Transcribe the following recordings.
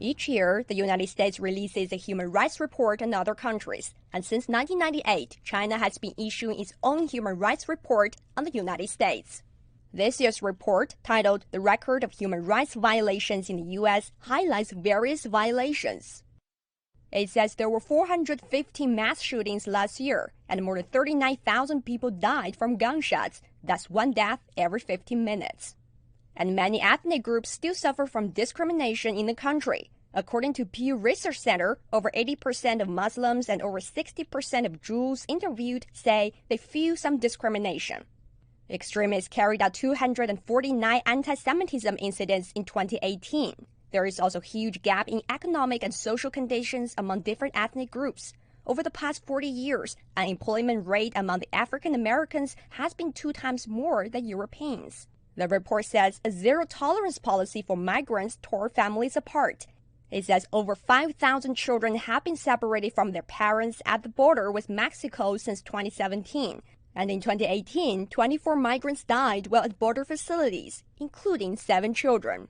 Each year, the United States releases a human rights report on other countries, and since 1998, China has been issuing its own human rights report on the United States. This year's report, titled The Record of Human Rights Violations in the U.S., highlights various violations. It says there were 415 mass shootings last year, and more than 39,000 people died from gunshots. That's one death every 15 minutes. And many ethnic groups still suffer from discrimination in the country. According to Pew Research Center, over 80% of Muslims and over 60% of Jews interviewed say they feel some discrimination. Extremists carried out 249 anti-Semitism incidents in 2018. There is also a huge gap in economic and social conditions among different ethnic groups. Over the past 40 years, unemployment rate among the African Americans has been 2 times more than Europeans. The report says a zero-tolerance policy for migrants tore families apart. It says over 5,000 children have been separated from their parents at the border with Mexico since 2017. And in 2018, 24 migrants died while at border facilities, including 7 children.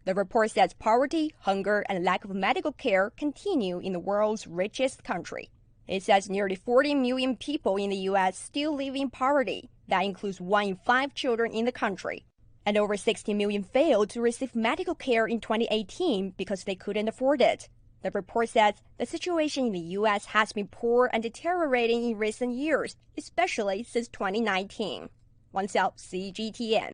The report says poverty, hunger, and lack of medical care continue in the world's richest country. It says nearly 40 million people in the U.S. still live in poverty. That includes 1 in 5 children in the country. And over 60 million failed to receive medical care in 2018 because they couldn't afford it. The report says the situation in the U.S. has been poor and deteriorating in recent years, especially since 2019. Wang Xiao, CGTN.